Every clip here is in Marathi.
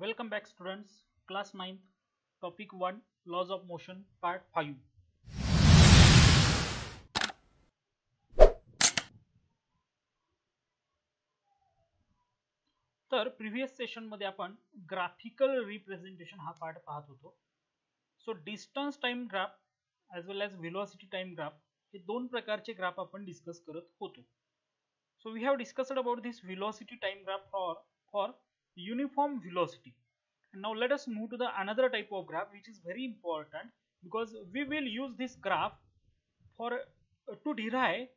Welcome back students, class 9th, topic 1, laws of motion, part 5. तर प्रिव्हियस सेशन मध्ये आपण ग्राफिकल रिप्रेझेंटेशन हा पार्ट पाहत होतो. So distance time graph as well as velocity time graph हे दोन प्रकारचे ग्राफ आपण डिस्कस करत होतो. So we have discussed about this velocity time graph for uniform velocity. And now let us move to the another type of graph which is very important because we will use this graph for to derive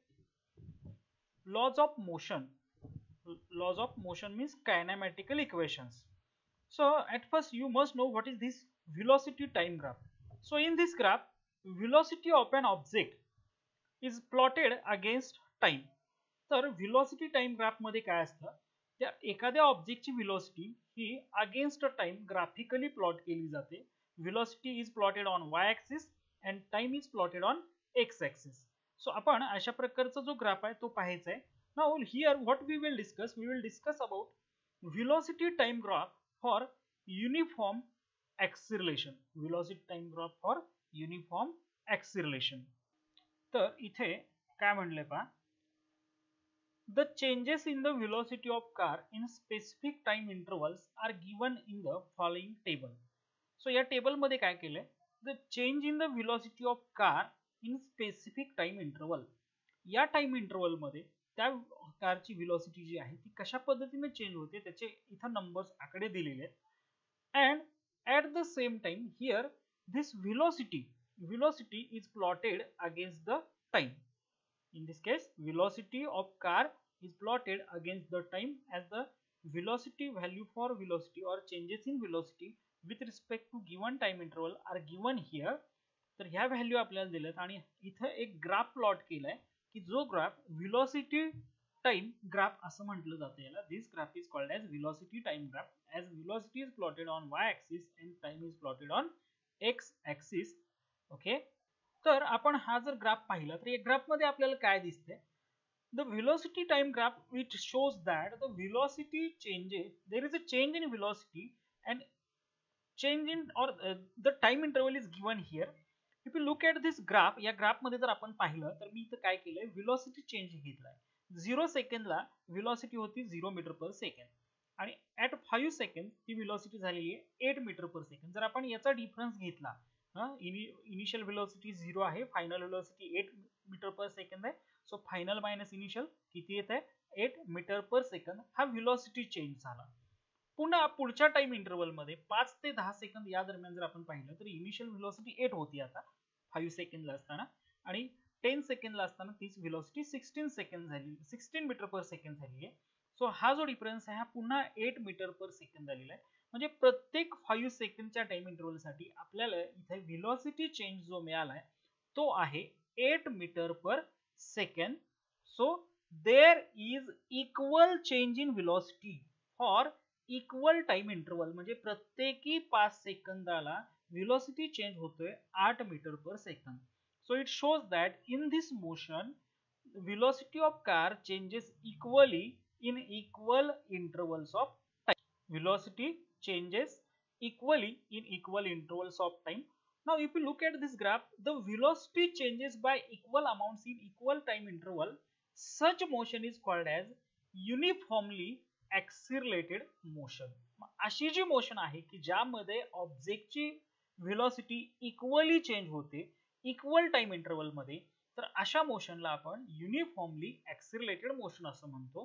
laws of motion. Laws of motion means kinematical equations. So at first you must know what is this velocity time graph. So in this graph, velocity of an object is plotted against time. तर व्हेलॉसिटी टाइम ग्राफ मध्ये काय असतं, त्या एखाद्या ऑब्जेक्टची व्हेलॉसिटी ही अगेन्स्ट टाइम ग्राफिकली प्लॉट केली जाते. Velocity is plotted on Y axis and time is plotted on X axis. So आपण अशा प्रकारचा जो ग्राफ आहे तो पाहायचा आहे. Now here what we will discuss about velocity time graph for uniform acceleration. Velocity time graph for uniform acceleration. तर इथे काय म्हणले पहा, the changes in the velocity of car in specific time intervals are given in the following table. So या टेबल मध्ये काय केलंय, the change in the velocity of car in specific time interval. या टाइम इंटरवल मध्ये त्या कारची व्हेलॉसिटी जी आहे ती कशा पद्धतीने चेंज होते त्याचे इथं नंबर्स आकडे दिलेले आहेत. And at the same time here this velocity is plotted against the time. In this case, velocity of car is plotted against the time as the velocity value for velocity or changes in velocity with respect to given time interval are given here. तर ह्या व्हॅल्यू आपल्याला दिल्यात आणि इथं एक ग्राफ प्लॉट केलाय की जो ग्राफ व्हेलॉसिटी टाइम ग्राफ असं म्हटलं जातं याला. This graph is called as velocity time graph as velocity is plotted on y axis and time is plotted on x axis. Okay, तर आपण हा जर ग्राफ पाहिला तर या ग्राफ मध्ये आपल्याला काय दिसते, the velocity time graph which shows that the velocity changes, there is a change in velocity and change in और the time interval is given here. If you look at this graph, या ग्राफ मध्ये जर आपण पाहिलं तर मी इथं काय केलंय, व्हेलॉसिटी चेंज घेतलाय. 0 सेकंदला व्हेलॉसिटी होती 0 मीटर पर सेकंड आणि ऍट 5 सेकंड ती व्हेलॉसिटी झालेली आहे 8 मीटर पर सेकंड. जर आपण याचा डिफरन्स घेतला, इनिशियल व्हेलॉसिटी 0 आहे, final velocity 8 metre per second आहे. सो फायनल मायनस इनिशियल किती येत आहे, 8 मीटर पर सेकंड. हा व्हेलॉसिटी चेंज झाला. पुन्हा पुढच्या टाइम इंटरवल मध्ये 5 ते 10 सेकंद या दरम्यान जर आपण पाहिलं तर इनिशियल व्हेलॉसिटी 8 होती आता 5 सेकंदला असताना, आणि 10 सेकंदला असताना तीच व्हेलॉसिटी 16 मीटर पर सेकंड झाली आहे. सो हा जो डिफरन्स आहे हा पुन्हा 8 मीटर पर सेकंड झालेला आहे. म्हणजे प्रत्येक 5 सेकंडच्या टाइम इंटरवल साठी आपल्याला इथे व्हेलॉसिटी चेंज जो मिळालाय तो आहे 8 metre per second. So there is equal change in velocity for equal time interval. म्हणजे प्रत्येकी 5 सेकंदाला व्हेलॉसिटी चेंज होतोय 8 metre per second. So it shows that in this motion velocity of car changes equally in equal intervals of time. Velocity changes equally in equal intervals of time. Now if you look at this graph, the velocity changes by equal amounts in equal time interval. Such motion is called as uniformly accelerated motion. अशी जी मोशन आहे की ज्यामध्ये ऑब्जेक्टची व्हेलॉसिटी इक्वली चेंज होते इक्वल टाइम इंटरवल मध्ये, तर अशा मोशनला आपण युनिफॉर्मली ऍक्सिलरेटेड मोशन असं म्हणतो.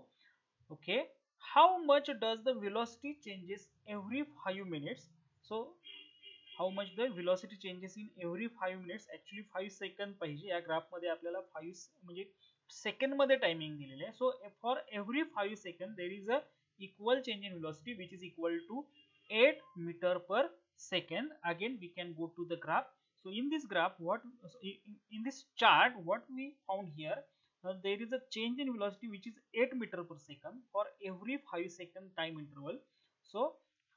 Okay, how much does the velocity changes every 5 minutes. So how much the velocity changes in every 5 minutes. Actually 5 second पाहिजे, या ग्राफ मध्ये आपल्याला 5 म्हणजे सेकंड मध्ये टायमिंग दिलेले आहे. So for every 5 second there is a equal change in velocity which is equal to 8 metre per second. Again we can go to the graph. So in this graph, in this chart what we found here, there is a change in velocity which is 8 meter per second for every 5 second time interval. So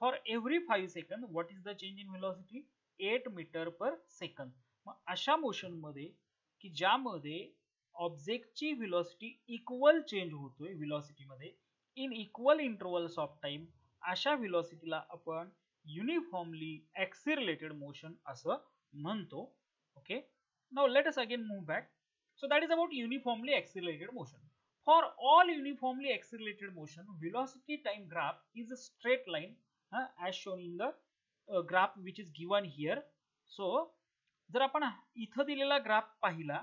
for every 5 second what is the change in velocity, 8 meter per second. मग अशा मोशन मध्ये की ज्यामध्ये ऑब्जेक्टची व्हेलॉसिटी इक्वल चेंज होतोय व्हेलॉसिटी मध्ये in equal intervals of time, अशा व्हेलॉसिटीला आपण युनिफॉर्मली ऍक्सिलरेटेड मोशन असं म्हणतो. Okay, now let us again move back. So that is about uniformly accelerated motion. For all uniformly accelerated motion, velocity time graph is a straight line as shown in the graph which is given here. So जर आपण इथं दिलेला ग्राफ पाहिला,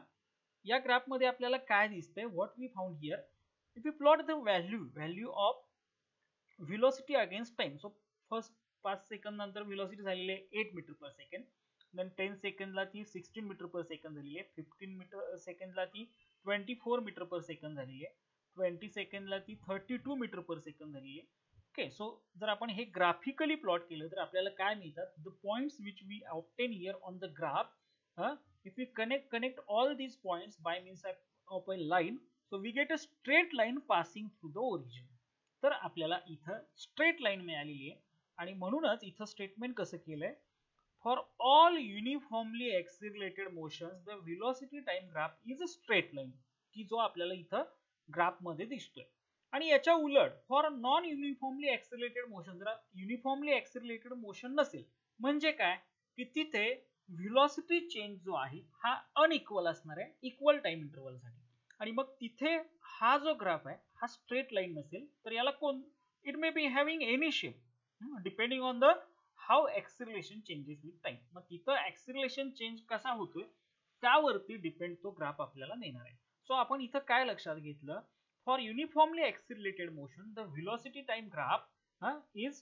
या ग्राफ मध्ये आपल्याला काय दिसतंय, what we found here, if we plot the value of velocity against time. So first 5 second नंतर velocity झालेली आहे 8 मीटर पर सेकंड, then 10 सेकंदला ती 16 मीटर पर सेकंद झालेली आहे, 15 मीटर सेकंदला ती 24 मीटर पर सेकंद झालेली आहे, 20 सेकंदला ती 32 मीटर पर सेकंद झालेली आहे. ओके, सो जर आपण हे ग्राफिकली प्लॉट केलं तर आपल्याला काय मिळतात, the points which we obtain here on the graph, if we connect all these points by means of a line, so we get a straight line passing through the origin. तर आपल्याला इथं स्ट्रेट लाईन मिळालेली आहे आणि म्हणूनच इथं स्टेटमेंट कसं केलंय, for all uniformly accelerated motions the velocity time graph is a straight line, की जो आपल्याला इथं ग्राफ मध्ये दिसतोय. आणि याच्या उलट for non uniformly accelerated motion, जर युनिफॉर्मली एक्सिलरेटेड मोशन नसेल म्हणजे काय, की तिथे व्हेलॉसिटी चेंज जो आहे हा अनइक्वल असणार आहे इक्वल टाइम इंटरवल साठी. आणि मग तिथे हा जो ग्राफ आहे हा स्ट्रेट लाईन नसेल तर याला कोण, it may be having any shape depending on the how acceleration changes with time. मग तिथं एक्सिलरेशन चेंज कसा होतोय त्यावरती डिपेंड तो ग्राफ आपल्याला देणार आहे. सो आपण इथं काय लक्षात घेतलं, for uniformly accelerated motion the velocity time graph is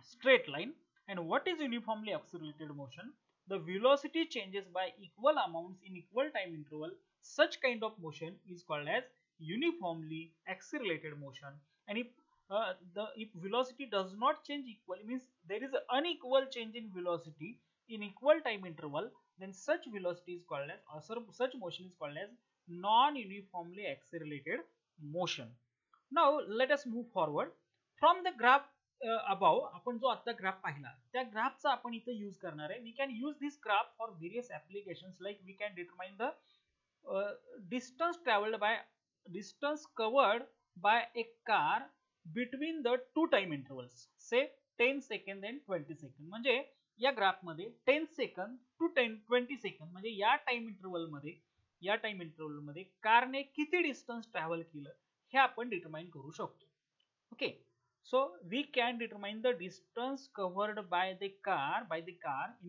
straight line. And what is uniformly accelerated motion? The velocity changes by equal amounts in equal time interval. Such kind of motion is called as uniformly accelerated motion. And if velocity does not change equally, means there is an unequal change in velocity in equal time interval, then such velocity is called as, or such motion is called as non-uniformly accelerated motion. Now let us move forward from the graph above. आपण जो आता ग्राफ पाहिला त्या ग्राफचा आपण इथे यूज करणार आहे. We can use this graph for various applications, like we can determine the distance covered by a car between the two time intervals, say 10 second and 20 second. म्हणजे या ग्राफ मध्ये 10 सेकंद टू 20 सेकंद म्हणजे या टाइम इंटरवल मध्ये कारने किती डिस्टन्स ट्रॅव्हल केलं हे आपण डिटरमाइन करू शकतो. Okay, so we can determine the distance covered by the car in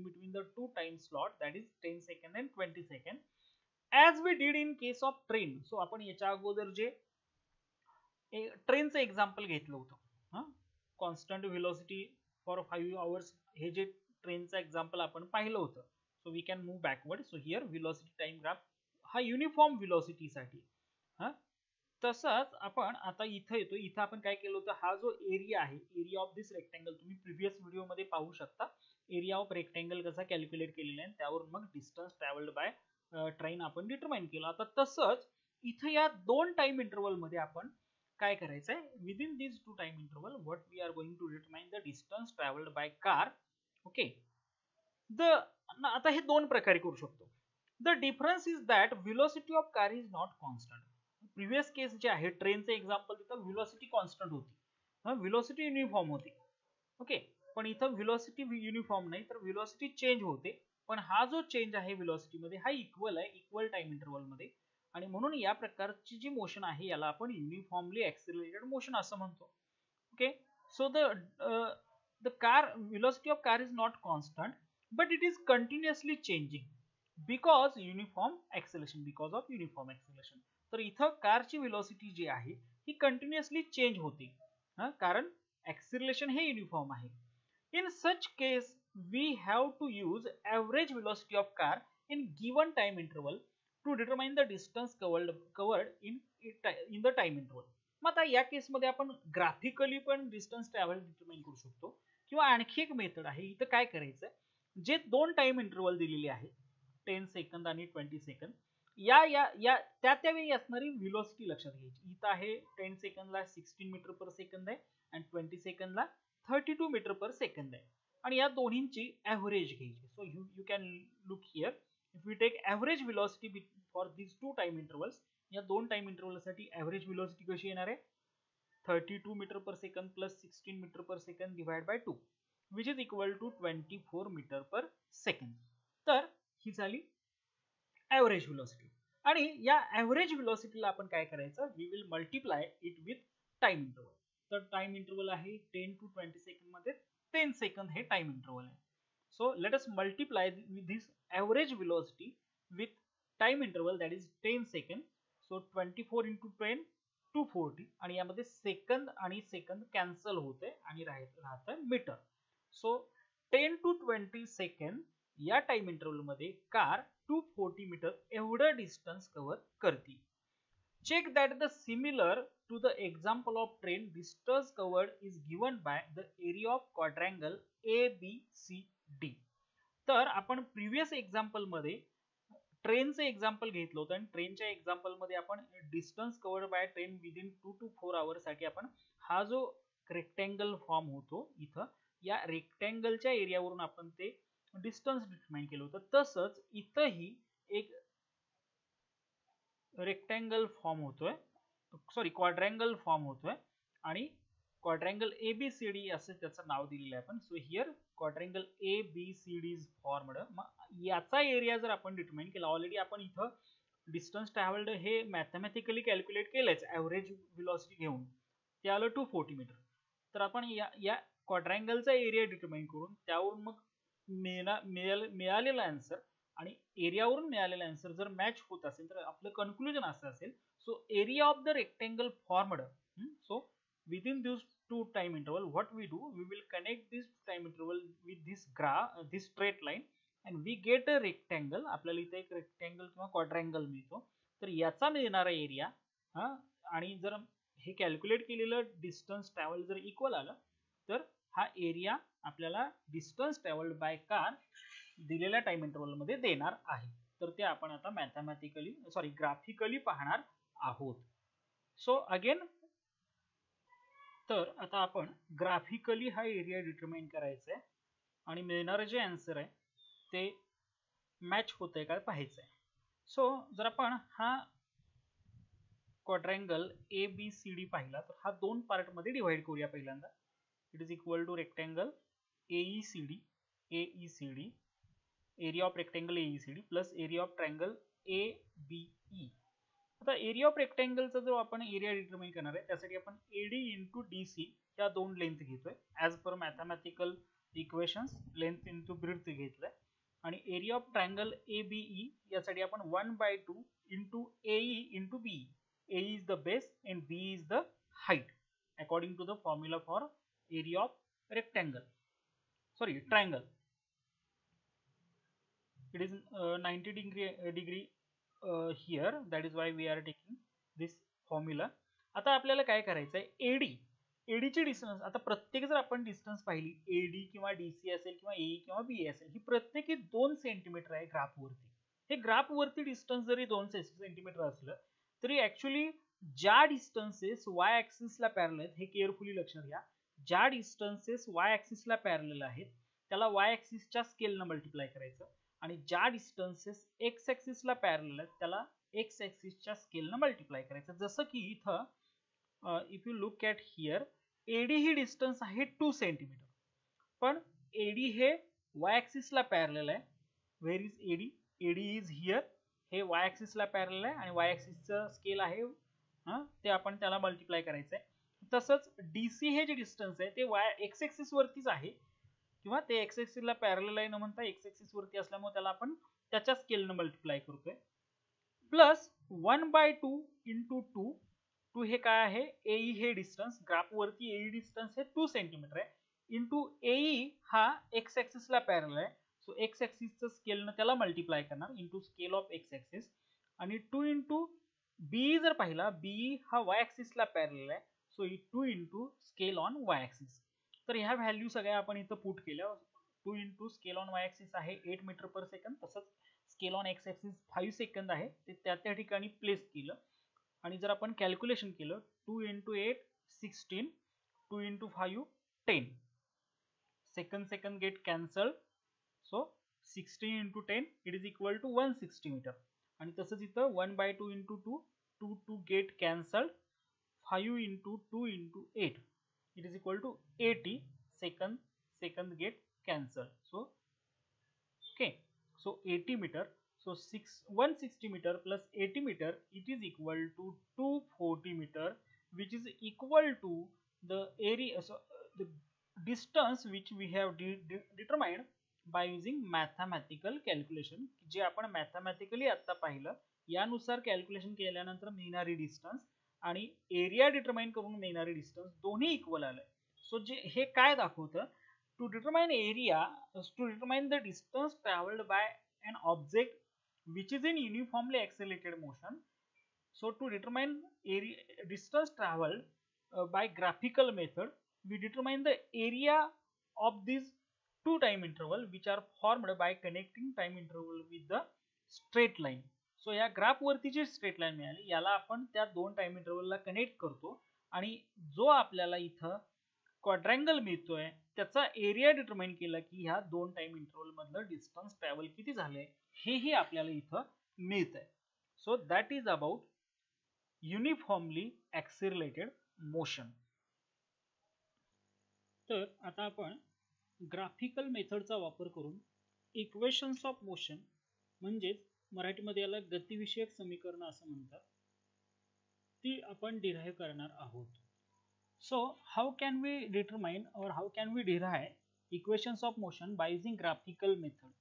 between the two time slot, that is 10 second and 20 second, as we did in case of train. So आपण याच्या अगोदर जे ट्रेनचं एक्झाम्पल घेतलं होतं, कॉन्स्टंट व्हेलॉसिटी फॉर 5 hours, हे जे ट्रेनचं एक्झाम्पल आपण पाहिलं होतं. So we can move backward. So here velocity time graph हा युनिफॉर्म व्हेलॉसिटीसाठी. तसंच आपण आता इथं येतो. इथं आपण काय केलं होतं, हा जो एरिया आहे, एरिया ऑफ दिस रेक्टँगल, तुम्ही प्रिव्हियस व्हिडिओ मध्ये पाहू शकता एरिया ऑफ रेक्टँगल कसा कॅल्क्युलेट केलेला आहे, त्यावरून मग डिस्टन्स ट्रॅव्हल्ड बाय ट्रेन आपण डिटरमाइन केलं. आता तसंच इथं या दोन टाइम इंटरवल मध्ये आपण काय करायचंय, within this two time interval what we are going to determine the distance travelled by car. Okay, आता हे दोन प्रकारे करू शकतो. The difference is that velocity of car is not constant. Previous case जे आहे ट्रेनचं एक्झाम्पल, तिथं व्हेलॉसिटी कॉन्स्टंट होती, व्हेलॉसिटी युनिफॉर्म होती. ओके, पण इथं व्हेलॉसिटी युनिफॉर्म नाही तर व्हेलॉसिटी चेंज होते. पण हा जो चेंज आहे व्हेलॉसिटी मध्ये हा इक्वल आहे इक्वल टाइम इंटरवल मध्ये, आणि म्हणून या प्रकारची जी मोशन आहे याला आपण युनिफॉर्मली ऍक्सिलरेटेड मोशन असं म्हणतो. Okay, so the car velocity of car is not constant but it is continuously changing because uniform acceleration. तर इथं कारची व्हेलॉसिटी जी आहे ही कंटिन्युअसली चेंज होते, कारण एक्सेलरेशन हे युनिफॉर्म आहे. In such case we have to use average velocity of car in given time interval to determine the distance covered in the time interval. मग आता या केसमध्ये आपण ग्राफिकली पण डिस्टन्स ट्रॅव्हल डिटरमाइन करू शकतो, किंवा आणखी एक मेथड आहे. इथं काय करायचं, जे दोन टाइम इंटरवल दिलेले आहे 10 सेकंद आणि 20 सेकंद, त्यावेळी असणारी व्हेलॉसिटी लक्षात घ्यायची. इथं आहे 10 सेकंदला 16 मीटर पर सेकंद आहे आणि 20 सेकंदला 32 मीटर पर सेकंद आहे, आणि या दोन्हींची ऍव्हरेज घ्यायची. So you can look here, if we take average velocity for this two time intervals, या दोन टाइम इंटरवल साठी ऍव्हरेज व्हेलॉसिटी कशी येणार आहे, 32 meter per second plus 16 meter per second divided by 2 which is equal to 24 meter per second. तर ही झाली ॲव्हरेज व्हेलॉसिटी. आणि या ॲव्हरेज व्हेलॉसिटीला आपण काय करायचं, we will multiply it with time interval. तर टाइम इंटरवल आहे 10 to 20 सेकंड मध्ये 10 सेकंद हे टाइम इंटरवल आहे. So let us multiply with this average velocity with time interval that is 10 second. सो 24 into 10 240 आणि यामध्ये सेकंद आणि सेकंद कॅन्सल होते आणि राहतं मीटर. सो 10 to 20 सेकंड या टाइम इंटरवल मध्ये कार 240 मीटर एवढं डिस्टन्स कव्हर करते. Check that the similar to the example of train distance covered is given by the area of quadrangle ABCD. तर आपण प्रिव्हियस एक्झाम्पल मध्ये ट्रेनचं एक्झाम्पल घेतलं होतं आणि ट्रेनच्या एक्झाम्पल मध्ये आपण distance covered by train within 2 to 4 hours साठी आपण हा जो रेक्टँगल फॉर्म होतो इथं या रेक्टँगलच्या एरियावरून आपण ते डिस्टन्स डिटरमाइन केलं होतं. तसंच इथंही एक रेक्टँगल फॉर्म होतोय, सॉरी क्वाड्रँगल फॉर्म होतोय आणि क्वाड्रँगल ABCD असं त्याचं नाव दिलेलं आहे आपण. So here quadrangle ABCD is formed. मग याचा एरिया जर आपण डिटरमाइन केला, ऑलरेडी आपण इथं डिस्टन्स ट्रॅव्हल्ड हे मॅथमॅटिकली कॅल्क्युलेट केलंच ॲव्हरेज व्हेलॉसिटी घेऊन, ते आलं 240 मीटर. तर आपण या क्वाड्रँगलचा एरिया डिटरमाइन करून त्यावरून मग मिळालेला आन्सर आणि एरियावरून मिळालेला आन्सर जर मॅच होत असेल तर आपलं कन्क्लुजन असं असेल. So area of the rectangle formed. So within these two time interval what we do, we will connect this time interval with this graph, this straight line and we get a rectangle. आपल्याला इथे एक रेक्टँगल किंवा क्वाड्रँगल मिळतो. तर याचा मिळणारा एरिया आणि जर हे कॅल्क्युलेट केलेलं डिस्टन्स ट्रॅव्हल जर इक्वल आलं तर हा एरिया आपल्याला डिस्टन्स ट्रॅव्हल्ड बाय कार दिलेल्या टाइम इंटरवल मध्ये देणार आहे. तर ते आपण आता मॅथमॅटिकली सॉरी ग्राफिकली पाहणार आहोत. सो अगेन तर आता आपण ग्राफिकली हा एरिया डिटरमाइन करायचा आहे आणि मिळणारं जे आन्सर आहे ते मॅच होतंय का पाहायचं आहे. सो जर आपण हा क्वाड्रँगल ABCD पाहिला तर हा दोन पार्ट मध्ये डिवाइड करूया. पहिल्यांदा it is equal to rectangle AECD area of rectangle AECD plus area of triangle ABE. आता एरिया ऑफ रेक्टँगलचा जो आपण एरिया डिटरमाइन करणार आहे त्यासाठी आपण AD इंटू DC या दोन लेंथ घेतोय as per mathematical equations. Length into breadth घेतलंय आणि एरिया ऑफ ट्रायंगल ABE यासाठी आपण 1/2 into AE into BE. AE is the base and BE is the height according to the formula for area of rectangle, sorry triangle. It is 90 degree here, that is why we are taking this formula. आता आपल्याला काय करायचं आहे, AD ची डिस्टन्स. आता प्रत्येक जर आपण डिस्टन्स पाहिली AD किंवा DC असेल किंवा AE किंवा BE असेल, ही प्रत्येकी 2 सेंटीमीटर आहे ग्राफवरती. हे ग्राफवरती डिस्टन्स जरी 2 सेंटीमीटर असलं तरी ऍक्च्युली ज्या डिस्टन्सेस वाय ऍक्सिसला पॅरलल आहेत, हे केअरफुली लक्षात घ्या, ज्या डिस्टन्सेस वाय ऍक्सिसला पॅरलल आहेत त्याला वाय ऍक्सिसच्या स्केलनं मल्टिप्लाय करायचं आणि ज्या डिस्टन्सेस एक्स ऍक्सिसला पॅरलल आहेत त्याला एक्स ऍक्सिसच्या स्केलनं मल्टिप्लाय करायचं. जसं की इथं if you look at here AD he distance आहे 2 सेंटीमीटर, पण AD हे वाय ऍक्सिसला पॅरलल आहे. Where is AD? AD is here. हे वाय ऍक्सिसला पॅरलल आहे आणि वाय ऍक्सिसचं स्केल आहे ते आपण त्याला मल्टिप्लाय करायचं आहे. तसंच DC हे जे डिस्टन्स आहे ते एक्स ऍक्सिस वरतीच आहे किंवा ते एक्स ऍक्सिसला पॅरलल आहे न म्हणता एक्स ऍक्सिस वरती असल्यामुळे त्याला आपण त्याच्या स्केलनं मल्टिप्लाय करतोय. प्लस 1/2 इंटू 2 हे काय आहे, AE हे डिस्टन्स ग्राफवरती AE डिस्टन्स हे 2 सेंटीमीटर आहे इंटू AE हा एक्स ऍक्सिसला पॅरलल आहे. सो एक्स ऍक्सिसचं स्केलनं त्याला मल्टिप्लाय करणार into scale of x axis आणि 2 इंटू BE जर पाहिला BE हा वाय ऍक्सिसला पॅरलल आहे. So 2 into scale on Y axis. तर ह्या व्हॅल्यू सगळ्या आपण इथं पुट केल्या. 2 into scale on Y axis आहे 8 मीटर पर सेकंड, तसंच scale on X axis 5 second आहे ते त्या ठिकाणी प्लेस केलं आणि जर आपण कॅल्क्युलेशन केलं 2 into 8 16, 2 into 5 10, second get cancel. So 16 into 10 it is equal to 160 metre आणि तसंच इथं 1/2 into 2 2 get cancel 5 into 2 into 8, it is equal to 80. Second get cancelled. So okay, so 80 meter. So 160 meter plus 80 meter, it is equal to 240 meter, which is equal to the area, the distance which we have determined by using mathematical calculation. जे आपण मॅथमॅटिकली आता पाहिलं, यानुसार कॅल्क्युलेशन केल्यानंतर मिळणारी डिस्टन्स आणि एरिया डिटरमाइन करून मिळणारी डिस्टन्स दोन्ही इक्वल आले. सो जे हे काय दाखवतं, to determine area is to determine the distance traveled by an object which is in uniformly accelerated motion. So to determine area distance traveled by graphical method, we determine the area of these two time interval which are formed by connecting time interval with the straight line. So या ग्राफ वरती जी स्ट्रेट लाईन मिळाली याला आपण त्या दोन टाइम इंटरवलला कनेक्ट करतो आणि जो आपल्याला इथं क्वाड्रँगल मिळतोय त्याचा एरिया डिटरमाइन केला की ह्या दोन टाइम इंटरवल मधलं डिस्टन्स ट्रॅव्हल किती झालंय हेही आपल्याला इथं मिळतंय. So that is about uniformly accelerated motion. तर आता आपण ग्राफिकल मेथडचा वापर करून इक्वेशन्स ऑफ मोशन म्हणजेच मराठीमध्ये याला गतिविषयक समीकरण असं म्हणतात ती आपण डिराईव्ह करणार आहोत. So how can we determine or how can we derive equations of motion by using graphical method?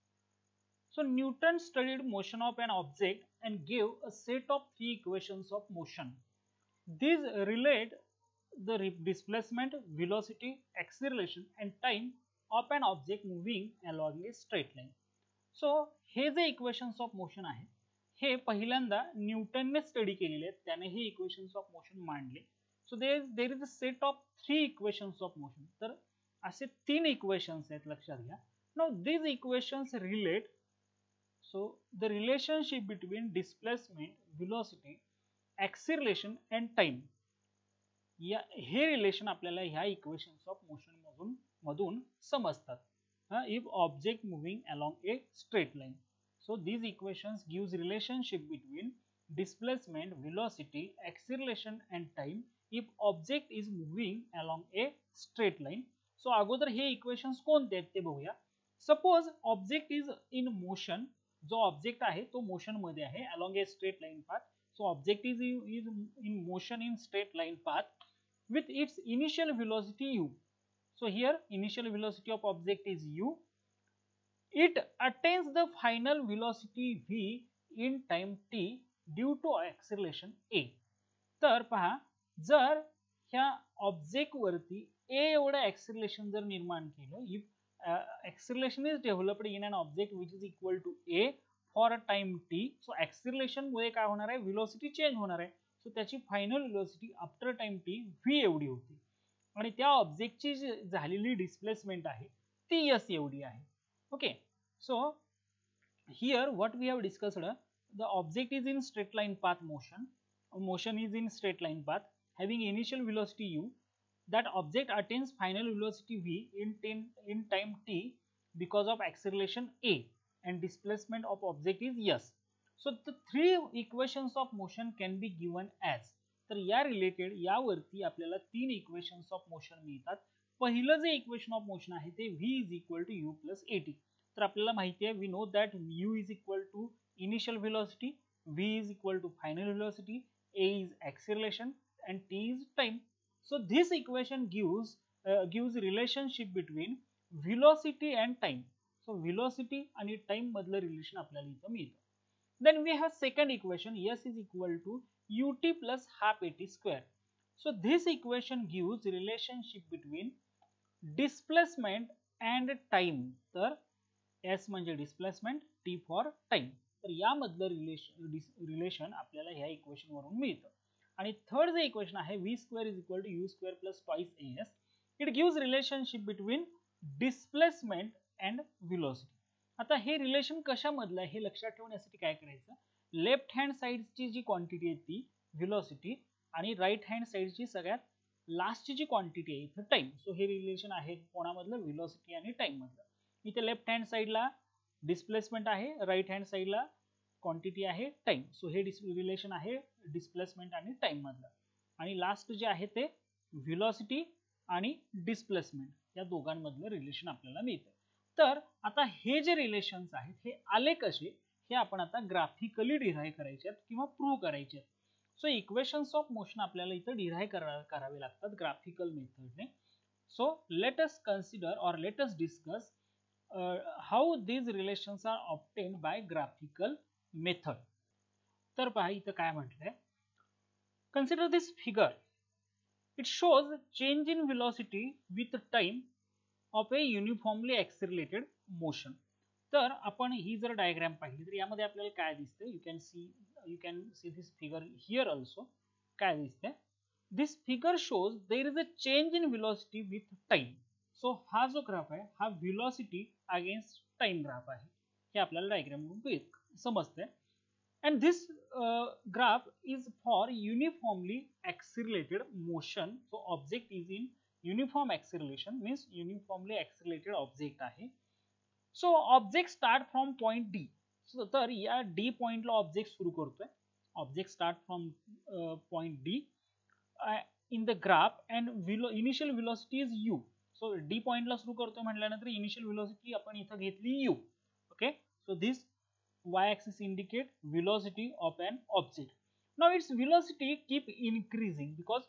So Newton studied motion of an object and gave a set of three equations of motion. These relate the displacement, velocity, acceleration and time of an object moving along a straight line. So हे जे इक्वेशन्स ऑफ मोशन आहे हे पहिल्यांदा न्यूटनने स्टडी केलेले आहेत, त्याने हे इक्वेशन्स ऑफ मोशन मांडले. So there is a set of three equations of motion. तर असे तीन इक्वेशन्स आहेत लक्षात घ्या. Now these equations relate, so the relationship between displacement, velocity, acceleration and time या हे रिलेशन आपल्याला ह्या इक्वेशन्स ऑफ मोशन मधून समजतात. If object moving along a straight line. So these equations gives relationship between displacement, velocity, acceleration and time if object is moving along a straight line. So अगोदर हे इक्वेशन्स कोणते आहेत ते बघूया. Suppose object is in motion, जो ऑब्जेक्ट आहे तो मोशन मध्ये आहे along a straight line path. So object is in motion in straight line path with its initial velocity u. So here initial velocity of object is u. It attains the final velocity v in time t due to acceleration a. तर पहा जर ह्या ऑब्जेक्ट वरती a एवढं ऍक्सिलरेशन जर निर्माण केलं, if acceleration is developed in an object which is equal to a for a time t. So acceleration मुळे काय होणार आहे, व्हेलॉसिटी चेंज होणार आहे. सो त्याची final velocity after time t v एवढी होती आणि त्या ऑब्जेक्टची झालेली डिस्प्लेसमेंट आहे ती s एवढी आहे. Okay, so here what we have discussed, the object is in straight line path motion is in straight line path having initial velocity u. That object attains final velocity v in time t because of acceleration a and displacement of object is s. So the three equations of motion can be given as. तर या रिलेटेड यावरती आपल्याला तीन इक्वेशन्स ऑफ मोशन मिळतात. पहिलं जे इक्वेशन ऑफ मोशन आहे ते v is equal to u plus at. तर आपल्याला माहिती आहे, we know that u is equal to initial velocity, v is equal to final velocity, a is acceleration and t is time. So this equation gives relationship between velocity and time. So velocity आणि time मधलं रिलेशन आपल्याला इथं मिळतं. Then we have second equation, s is equal to ut plus half at square. So this equation gives relationship between displacement and time. तर s म्हणजे displacement, t for time. तर यामधलं रिलेशन आपल्याला ह्या इक्वेशन वरून मिळतं. आणि थर्ड जे इक्वेशन आहे v square is equal to u square plus twice as. It gives relationship between displacement and velocity. आता हे रिलेशन कशामधलं आहे हे लक्षात ठेवण्यासाठी काय करायचं, लेफ्ट हँड साइडची जी क्वांटिटी आहे ती व्हेलॉसिटी आणि राईट हँड साइडची सगळ्यात लास्टची जी क्वांटिटी आहे इथं टाइम. सो हे रिलेशन आहे कोणामधलं, व्हेलॉसिटी आणि टाइम मधलं. इथे लेफ्ट हँड साइडला डिस्प्लेसमेंट आहे, राईट हँड साइडला क्वांटिटी आहे टाइम. सो हे रिलेशन आहे डिस्प्लेसमेंट आणि टाइम मधलं. आणि लास्ट जे आहे ते व्हेलॉसिटी आणि डिस्प्लेसमेंट या दोघांमधलं रिलेशन आपल्याला मिळतं. तर आता हे जे रिलेशन्स आहेत हे आले कसे हे आपण आता ग्राफिकली डिराईव्ह करायचे आहेत किंवा प्रूव्ह करायचे आहेत. सो इक्वेशन्स ऑफ मोशन आपल्याला इथं डिराईव्ह करावे लागतात ग्राफिकल मेथडने. सो लेट अस कन्सिडर और let us discuss how these relations are obtained by graphical method. तर पहा इथं काय म्हटलंय, consider this figure. It shows change in velocity with time of a uniformly accelerated motion. तर आपण ही जर डायग्राम पाहिली तर यामध्ये आपल्याला काय दिसते, you can see this figure here also. काय दिसते, this figure shows there is a change in velocity with time. So हा जो ग्राफ आहे हा velocity against time ग्राफ आहे, हे आपल्याला डायग्राम वरून समजते. And this graph is for uniformly accelerated motion. So object is in uniform acceleration, means uniformly accelerated object आहे. So object start from point D. So तर या D point ला object सुरू करतोय. Object start from point D in the graph and initial velocity is u. So D point ला सुरू करतोय म्हटल्यानंतर initial velocity आपण इथं घेतली u. Okay, so this y-axis indicate velocity of an object. Now its velocity keep increasing because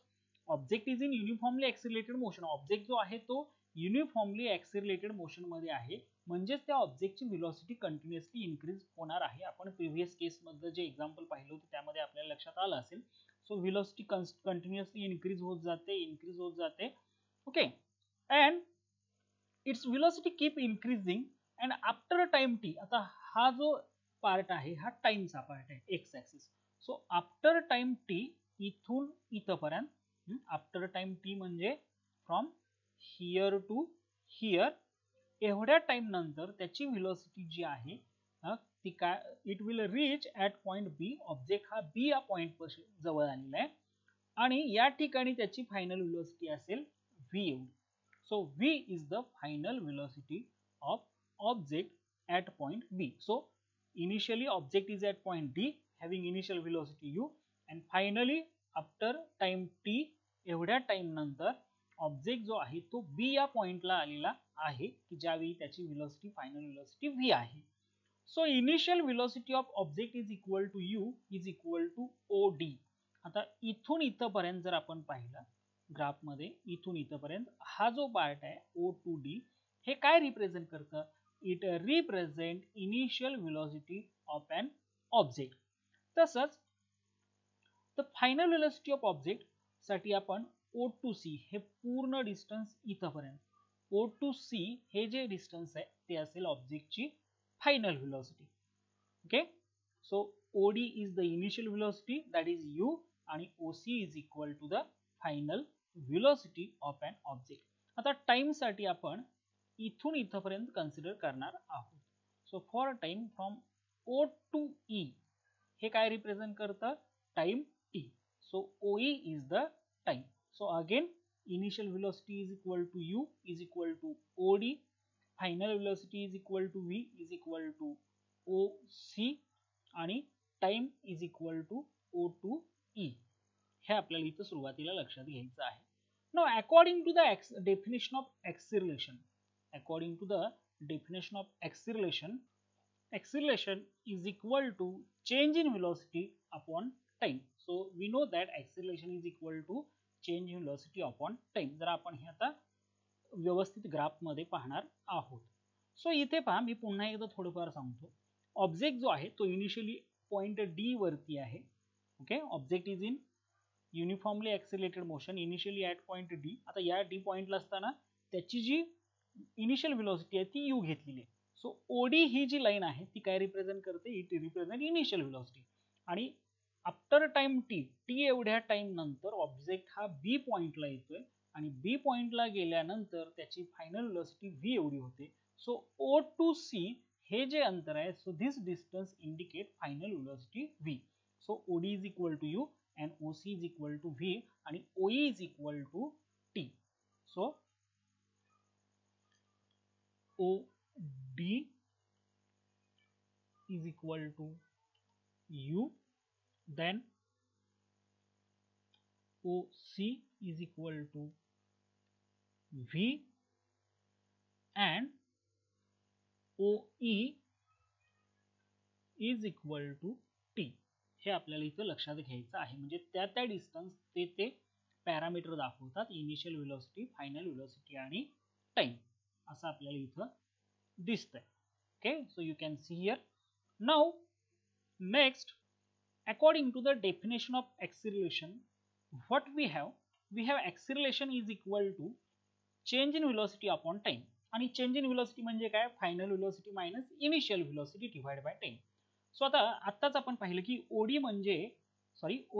object is in uniformly accelerated motion. Object जो आहे तो uniformly accelerated motion मध्ये आहे, म्हणजेच त्या ऑब्जेक्टची velocity continuously increase होणार आहे. आपण previous केस मध्ये जे एक्झाम्पल पाहिलं होतं त्यामध्ये आपल्याला लक्षात आलं असेल. So velocity continuously increase होत जाते. Okay, and its velocity keep increasing and after time t. आता हा जो पार्ट आहे हा टाइमचा पार्ट आहे X axis. So after time T इथून इथपर्यंत, आफ्टर टाइम टी म्हणजे फ्रॉम हियर टू हियर, एवढ्या टाइम नंतर त्याची व्हेलॉसिटी जी आहे ती काय, it will reach at point B. Object हा बी या पॉइंट जवळ आलेला आहे आणि या ठिकाणी त्याची फायनल व्हेलॉसिटी असेल व्ही एवढी. So V is the final velocity of object at point B. So initially object is at point D having initial velocity u and finally after time t एवढ्या टाइम नंतर ऑब्जेक्ट जो आहे तो B या पॉइंटला आलेला आहे की ज्यावेळी त्याची व्हेलॉसिटी फायनल व्हेलॉसिटी V आहे. So initial velocity of object is equal to u is equal to OD. आता इथून इथपर्यंत जर आपण पाहिलं ग्राफ मध्ये, इथून इथपर्यंत हा जो पार्ट आहे O2D हे काय रिप्रेझेंट करतं, it represent initial velocity of an object. तसंच the final velocity of object साठी आपण O2C हे पूर्ण डिस्टन्स इथपर्यंत, O2C हे जे डिस्टन्स आहे ते असेल ऑब्जेक्टची final velocity. Okay, so OD is the initial velocity that is u आणि OC is equal to the final velocity of an object. आता टाइम साठी आपण इथून इथपर्यंत कन्सिडर करणार आहोत. So for time from O to E हे काय रिप्रेझेंट करतं, time t. So OE is the time. So again initial velocity is equal to u is equal to OD, final velocity is equal to v is equal to OC आणि time is equal to O to E. हे आपल्याला इथं सुरुवातीला लक्षात घ्यायचं आहे. Now according to the definition of acceleration, according to the definition of acceleration, acceleration is equal to change in velocity upon time. So we know that acceleration is equal to change in velocity upon time. जर आपण हे आता व्यवस्थित ग्राफ मध्ये पाहणार आहोत. सो इथे पहा, मी पुन्हा एकदा थोडंफार सांगतो. ऑब्जेक्ट जो आहे तो इनिशियली पॉइंट डी वरती आहे. Okay, object is in uniformly accelerated motion initially at point D. आता या डी पॉइंटला असताना त्याची जी इनिशियल व्हेलॉसिटी आहे ती u घेतलेली आहे. सो OD ही जी लाईन आहे ती काय रिप्रेझेंट करते, इट रिप्रेझेंट इनिशियल व्हेलॉसिटी. आणि आफ्टर टाइम t एवढ्या टाइम नंतर ऑब्जेक्ट हा B पॉइंटला येतोय आणि B पॉइंटला गेल्यानंतर त्याची फायनल व्हेलॉसिटी V एवढी होते. सो O टू C हे जे अंतर आहे, so this distance indicate final velocity V. So OD is equal to u and OC is equal to V आणि OE is equal to T. So OD is equal to u, then OC is equal to V and OE is equal to T. हे आपल्याला इथं लक्षात घ्यायचं आहे. म्हणजे त्या डिस्टन्स ते पॅरामीटर दाखवतात, इनिशियल व्हेलॉसिटी, फायनल व्हेलॉसिटी आणि टाइम, असं आपल्याला इथं दिसतंय. Okay, so you can see here. Now next, according to the definition of acceleration, what we have acceleration is equal to change in velocity upon time. आणि change in velocity म्हणजे काय? Final velocity minus initial velocity divide by time. So आत्ताच आपण पाहिलं की ओडी म्हणजे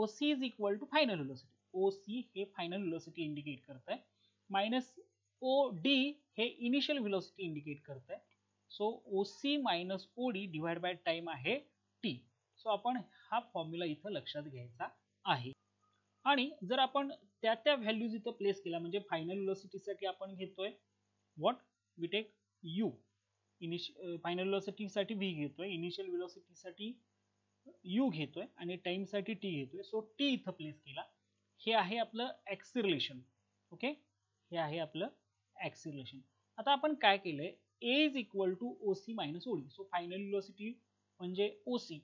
OC is equal to final velocity. OC हे फायनल व्हेलॉसिटी इंडिकेट करत आहे, मायनस ओडी हे इनिशियल व्हेलॉसिटी इंडिकेट करत आहे. So OC minus OD divide by time आहे टी. सो आपण हा फॉर्म्युला इथं लक्षात घ्यायचा आहे. आणि जर आपण त्या व्हॅल्यूज इथं प्लेस केला, म्हणजे फायनल व्हेलॉसिटीसाठी आपण घेतोय what, we take U, final व्हेलॉसिटीसाठी व्ही घेतोय, इनिशियल व्हेलॉसिटीसाठी यू घेतोय आणि टाइमसाठी टी घेतोय. सो टी इथं प्लेस केला. हे आहे आपलं ॲक्सिलरेशन. ओके, हे आहे आपलं ॲक्सिलरेशन. आता आपण काय केलंय, A is equal to OC minus OD. So final velocity म्हणजे ओसी,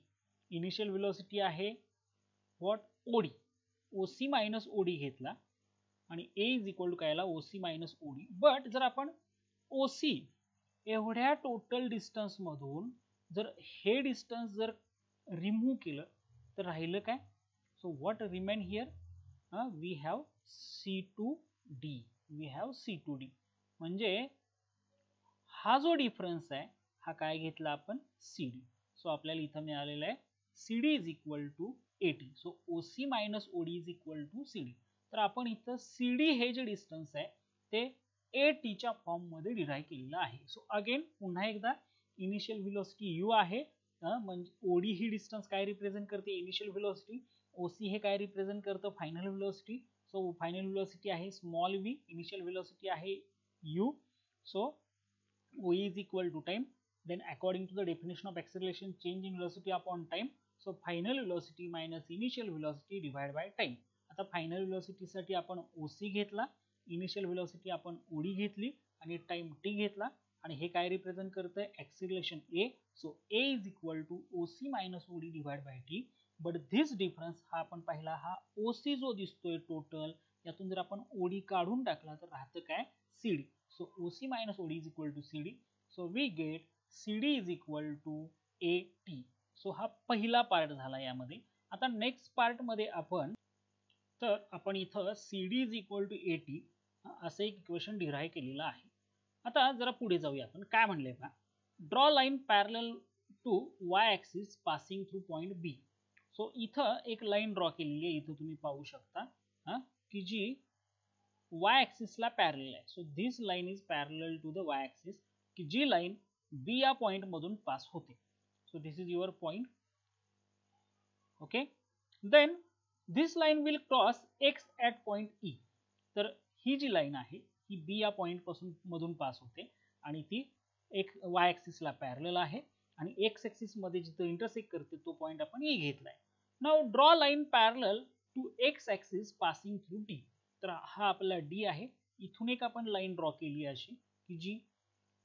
इनिशियल व्हेलॉसिटी आहे what, OD. OC minus OD घेतला आणि ए इज इक्वल टू काय आला, ओसी मायनस ओडी. बट जर आपण ओसी एवढ्या टोटल डिस्टन्स मधून जर हे डिस्टन्स जर रिमूव्ह केलं तर राहिलं काय? So what remain here, we have C2D. We have C2D. म्हणजे हा जो डिफरन्स आहे हा काय घेतला आपण, CD. सो आपल्याला इथं मिळालेला आहे CD is equal to AT. So OC minus OD is equal to CD. तर आपण इथं CD हे जे डिस्टन्स आहे ते AT च्या फॉर्म मध्ये डिराइव्ह केलेलं आहे. सो अगेन पुन्हा एकदा इनिशियल व्हेलॉसिटी U आहे, म्हणजे OD ही डिस्टन्स काय रिप्रेझेंट करते, इनिशियल व्हेलॉसिटी. OC हे काय रिप्रेझेंट करतं, final velocity. So final velocity आहे स्मॉल v, इनिशियल व्हेलॉसिटी आहे U. So OE is equal to time. Then according to the definition of acceleration, change in velocity upon time. So final velocity minus initial velocity divided by time. आता फायनल व्हेलॉसिटी साठी आपण OC घेतला, इनिशियल व्हेलॉसिटी आपण OD घेतली आणि टाइम T घेतला. आणि हे काय रिप्रेझेंट करतंय, acceleration A. So A is equal to OC minus OD divided by T. But this difference हा आपण पाहिला, हा OC जो दिसतोय टोटल, यातून जर आपण OD काढून टाकला तर राहतं काय, CD. So OC minus OD is equal to CD. So we get CD is equal to AT. So हा पहिला पार्ट झाला यामध्ये. आता नेक्स्ट पार्ट मध्ये आपण इथं CD is equal to AT असं एक इक्वेशन डिराइव्ह केलेलं आहे. आता जरा पुढे जाऊया आपण. काय म्हणले का, draw line parallel to y axis passing through point B. So इथं एक लाईन ड्रॉ केलेली आहे, इथं तुम्ही पाहू शकता की जी y axis ला पॅरलल आहे. So this line is parallel to the y axis, की जी लाईन B या पॉइंट मधून पास होते. So this is your point. Okay, then this line will cross x at point E. तर ही जी लाईन आहे ही B या पॉइंट पासून मधून पास होते आणि ती एक y axis ला पॅरलल आहे आणि x axis मध्ये जिथे इंटरसेक्ट करते तो पॉइंट आपण E घेतलाय. Now draw line parallel to x axis passing through D. तर हा आपला D आहे. इथून एक आपण लाईन ड्रॉ केली अशी की जी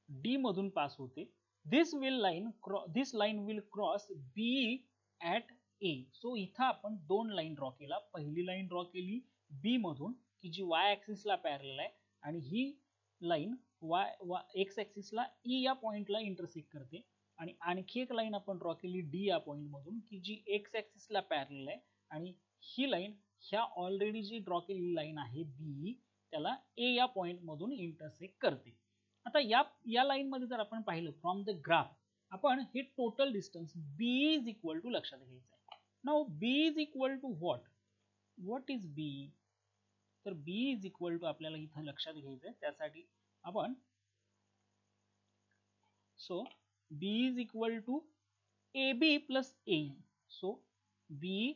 D मधून पास होते. This line will cross B at A. सो इथं आपण दोन लाईन ड्रॉ केला. पहिली लाईन ड्रॉ केली B मधून की जी y ऍक्सिस ला पॅरलल आहे आणि ही लाईन x ऍक्सिस ला E या पॉइंटला इंटरसेक्ट करते. आणि आणखी एक लाईन आपण ड्रॉ केली D या पॉइंट मधून की जी x ऍक्सिस ला पॅरलल आहे आणि ही लाईन ह्या ऑलरेडी जी ड्रॉ केलेली लाईन आहे B त्याला A या पॉइंट मधून इंटरसेक्ट करते. आता या लाईन मध्ये जर आपण पाहिलं फ्रॉम द ग्राफ, आपण हे total distance B is equal to लक्षात घ्यायचं आहे. Now B is equal to what is B? तर B इज इक्वल टू आपल्याला इथं लक्षात घ्यायचं आहे. त्यासाठी आपण so B is equal to AB plus AE. So B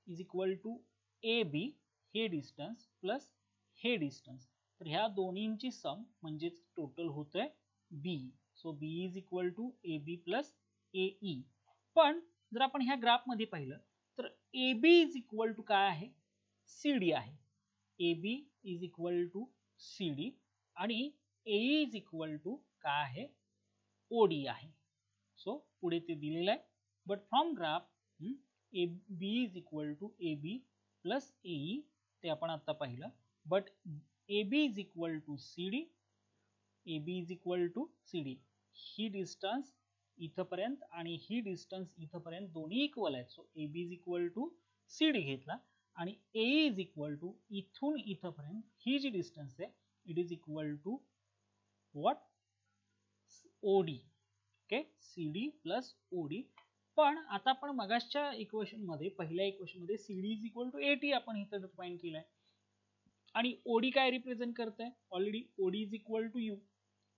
is equal to AB हे डिस्टन्स प्लस हे डिस्टन्स. तर ह्या दोन्हींची सम म्हणजेच टोटल होतंय B. So B is equal to AB plus AE. पण जर आपण ह्या ग्राफ मध्ये पाहिलं तर AB इज इक्वल टू काय आहे, CD आहे. AB is equal to CD आणि AE इज इक्वल टू काय आहे, OD आहे. सो पुढे ते दिलेलं आहे. But from graph AB is equal to AB plus AE ते आपण आता पाहिलं. But AB is equal to CD, AB is equal to CD, ही डिस्टन्स इथपर्यंत आणि ही डिस्टन्स इथपर्यंत दोन्ही इक्वल आहेत. So AB is equal to CD घेतला आणि AE इज इक्वल टू इथून इथपर्यंत ही जी डिस्टन्स आहे it is equal to what, OD. Okay, CD plus OD. पण आता आपण मगाच्या इक्वेशन मध्ये, पहिल्या इक्वेशन मध्ये CD is equal to AT आपण इथं डिफाइन केलंय आणि OD काय रिप्रेझेंट करतंय, already OD is equal to U.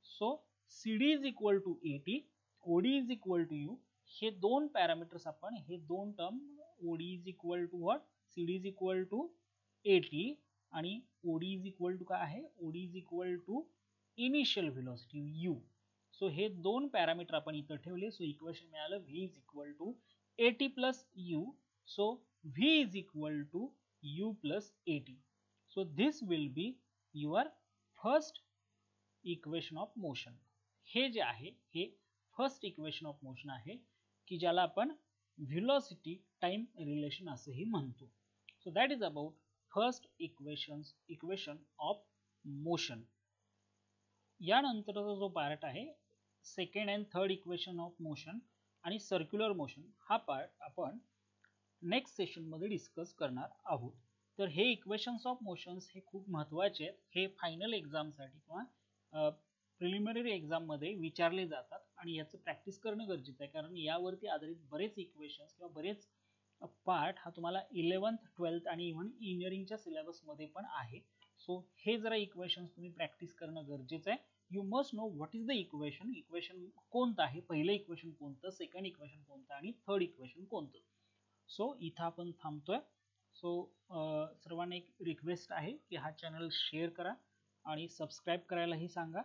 So CD is equal to AT, OD is equal to U. हे दोन पॅरामीटर्स आपण, हे दोन term, OD is equal to what, CD is equal to AT आणि OD इज इक्वल टू काय आहे, OD is equal to initial velocity U. So हे दोन पॅरामीटर आपण इथं ठेवले. सो इक्वेशन मिळालं V is equal to AT plus U. So V is equal to U plus AT. So this will be your first equation of motion. हे जे आहे हे फर्स्ट इक्वेशन ऑफ मोशन आहे की ज्याला आपण व्हेलॉसिटी टाइम रिलेशन असंही म्हणतो. So that is about first equation of motion. यानंतरचा जो पार्ट आहे second and third equation of motion आणि सर्क्युलर मोशन, हा पार्ट आपण नेक्स्ट सेशन मध्ये डिस्कस करणार आहोत. तर हे इक्वेशन्स ऑफ मोशन्स हे खूप महत्त्वाचे आहेत. हे फायनल एक्झामसाठी किंवा प्रिलिमिनरी एक्झाम मध्ये विचारले जातात आणि याचं प्रॅक्टिस करणं गरजेचं आहे, कारण यावरती आधारित बरेच इक्वेशन्स किंवा बरेच पार्ट हा तुम्हाला 11th 12th आणि इव्हन इंजिनिअरिंगच्या सिलेबसमध्ये पण आहे. सो हे जरा इक्वेशन्स तुम्ही प्रॅक्टिस करणं गरजेचं आहे. You must know what is the equation, equation कोणतं आहे, पहिलं इक्वेशन कोणतं, सेकंड इक्वेशन कोणतं आणि थर्ड इक्वेशन कोणतं. सो इथं आपण थांबतोय. सो सर्वांना एक रिक्वेस्ट आहे की हा चॅनल शेअर करा आणि सबस्क्राईब करायलाही सांगा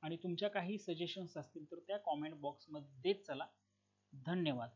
आणि तुमच्या काही सजेशन्स असतील तर त्या कॉमेंट बॉक्समध्ये देत चला. धन्यवाद.